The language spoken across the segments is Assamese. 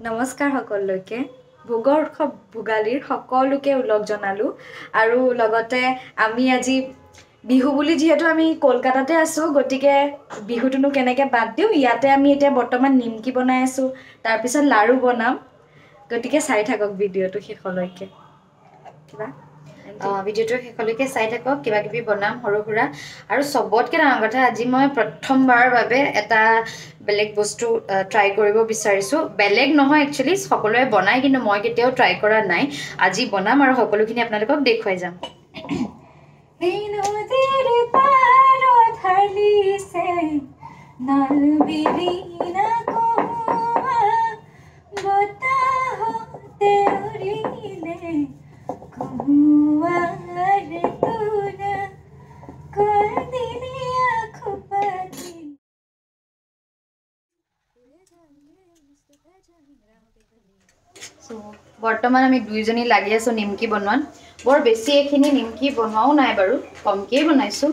নমস্কাৰ সকলোকে ভোগৰ উৎসৱ ভোগালীৰ সকলোকে উলগ জনালো আৰু লগতে আমি আজি বিহু বুলি যেহেতু আমি কলকাতাতে আছো গতিকে বিহুটোনো কেনেকৈ বাদ দিও ইয়াতে আমি এতিয়া বৰ্তমান নিমকি বনাই আছো তাৰ পিছত লাৰু বনাম গতিকে চাই থাকক ভিডিওটো শেষলৈকে কিবা ভিডিওটো শেষলৈকে চাই থাকক কিবা কিবি বনাম সৰু সুৰা আৰু সবতকে ডাঙৰ কথা আজি মই প্ৰথমবাৰৰ বাবে এটা বেলেগ বস্তু ট্ৰাই কৰিব বিচাৰিছো বেলেগ নহয় একচুয়ালি সকলোৱে বনাই কিন্তু মই কেতিয়াও ট্ৰাই কৰা নাই আজি বনাম আৰু সকলোখিনি আপোনালোকক দেখুৱাই যাম বৰ্তমান আমি দুইজনী লাগি আছো নিমকি বনোৱাত বৰ বেছি এখিনি নিমকি বনাও নাই বাৰু কমকৈ বনাইছো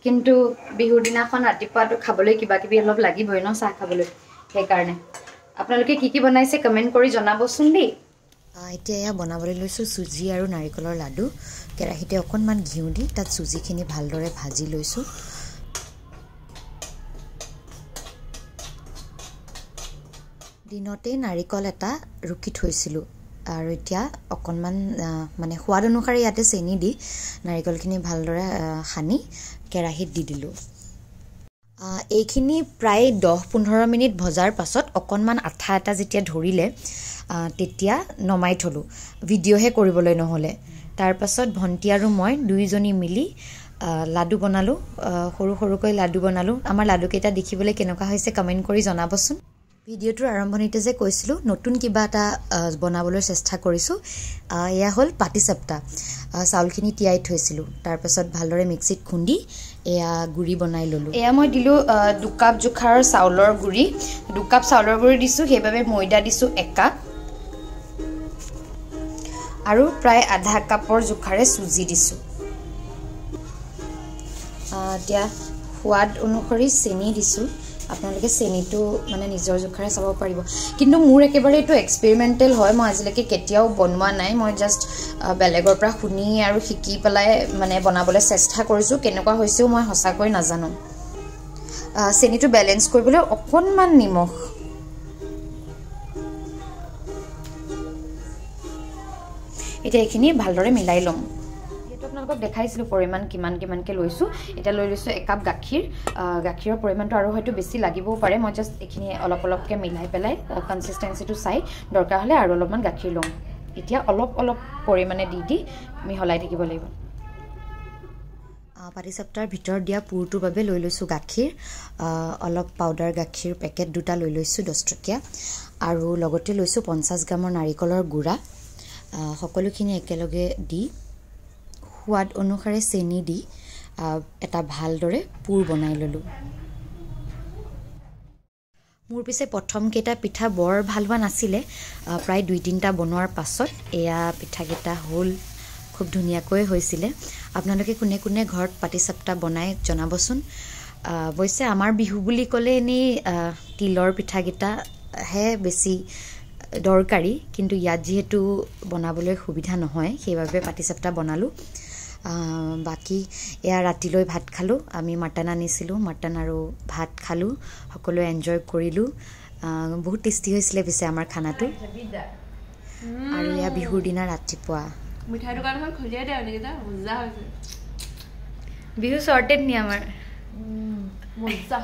কিন্তু বিহুৰ দিনাখন ৰাতিপুৱাটো খাবলৈ কিবা কিবি অলপ লাগিবই ন চাহ খাবলৈ সেইকাৰণে আপোনালোকে কি কি বনাইছে কমেন্ট কৰি জনাবচোন দেই এতিয়া এয়া বনাবলৈ লৈছো সুজি আৰু নাৰিকলৰ লাডু কেৰাহীতে অকণমান ঘিউ দি তাত সুজিখিনি ভালদৰে ভাজি লৈছো দিনতে নাৰিকল এটা ৰুকি থৈছিলো আৰু এতিয়া অকণমান মানে সোৱাদ অনুসাৰে ইয়াতে চেনি দি নাৰিকলখিনি ভালদৰে সানি কেৰাহীত দি দিলো এইখিনি প্ৰায় 10-15 মিনিট ভজাৰ পাছত অকণমান আঠা এটা যেতিয়া ধৰিলে তেতিয়া নমাই থলো ভিডিওহে কৰিবলৈ নহলে তাৰ পাছত ভন্টি আৰু মই দুইজনী মিলি লাডু বনালো সৰু সৰুকৈ লাডু বনালো আমাৰ লাডু কেইটা দেখিবলৈ কেনেকুৱা হৈছে কমেন্ট কৰি জনাবচোন ভিডিওটোৰ আৰম্ভণিতে যে কৈছিলো নতুন কিবা এটা বনাবলৈ চেষ্টা কৰিছো এয়া হল পাটিসাপটা চাউলখিনি তিয়াই থৈছিলো তাৰ পাছত ভালদৰে মিক্সিত খুন্দি এয়া গুৰি বনাই ললো এয়া মই দিলো 2 কাপ জোখাৰ চাউলৰ গুৰি 2 কাপ চাউলৰ গুৰি দিছো সেইবাবে ময়দা দিছো 1 কাপ আৰু প্ৰায় আধা কাপৰ জোখাৰে সুজি দিছো এতিয়া সোৱাদ অনুসৰি চেনি দিছো আপোনালোকে চেনিটো মানে নিজৰ জোখাৰে চাব পাৰিব কিন্তু মোৰ একেবাৰে এটো এক্সপেৰিমেন্টাল হয় মই আজিলৈকে কেতিয়াও বনোৱা নাই মই জাস্ট বেলেগৰ পৰা শুনি আৰু শিকি পেলাই মানে বনাবলৈ চেষ্টা কৰিছো কেনেকুৱা হৈছেও মই হসাকৈ নাজানো চেনিটো বেলেন্স কৰিবলৈ অকণমান নিমখ এটা এখিনি ভালদৰে মিলাই লম যেটো আপোনালোকক দেখাইছিলো পৰিমাণ কিমানকে লৈছো এটা লৈ লৈছো 1 কাপ গাখীৰ গাখীৰৰ পৰিমাণটো আৰু হয়তো বেছি লাগিবও পাৰে মই জাস্ট এখিনি অলপকে মিলাই পেলাই কনসিস্টেন্সিটো চাই দৰকাৰ হলে আৰু অলপমান গাখীৰ লম এতিয়া অলপ পৰিমাণে দি মিহলাই থাকিব লাগিব পাটিসাপটাৰ ভিতৰ দিয়া পুৰটোৰ বাবে লৈ লৈছো গাখীৰ অলপ পাউডাৰ গাখীৰ পেকেট দুটা লৈ লৈছো 10 টকীয়া আৰু লগতে লৈছো 50 গ্ৰামৰ নাৰিকলৰ গুড়া সকলোখিনি একেলগে দি সোৱাদ অনুসাৰে চেনি দি এটা ভালদৰে পুৰ বনাই ললো মোৰ পিছে প্ৰথম কেটা পিঠা বৰ ভাল হোৱা নাছিলে প্ৰায় 2-3টা বনোৱাৰ পাছত এয়া পিঠা কেটা হল খুব ধুনিয়াকৈ হৈছিলে আপোনালোকে কোনে কোনে ঘৰত পাটিসাপটা বনাই জনাবচোন বৈছে আমাৰ বিহু বুলি ক'লে এনে তিলৰ পিঠা কেটা হে বেছি দৰকাৰী কিন্তু ইয়াত যেহেতু বনাবলৈ সুবিধা নহয় সেইভাবে পাটিসাপটা বনালো বাকি এয়া ৰাতিলৈ ভাত খালো আমি মটন আনিছিলো মটন আৰু ভাত খালো সকলো এনজয় কৰিলো বহুত টেস্টি হৈছিলে পিছে আমাৰ খানাটো আৰু এয়া বিহুৰ দিনা ৰাতিপুৱা মিঠাই দোকানখন খুলিয়ে দে অনিকিতা মজা হৈছে বিহু সৰ্টেড নি আমাৰ মজা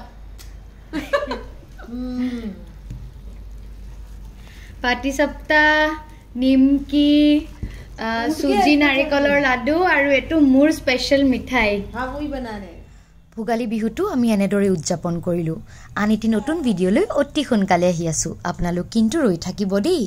পাটিসাপটা নিমকি সুজি নাৰিকলৰ লাডু আৰু এটো মোৰ স্পেশাল মিঠাই হামুই বনানে ভোগালী বিহুটো আমি এনেদৰে উদযাপন কৰিলো আন এটি নতুন ভিডিঅলৈ অতি সোনকালে আহি আছো আপোনালোক কিন্তু ৰৈ থাকিব দেই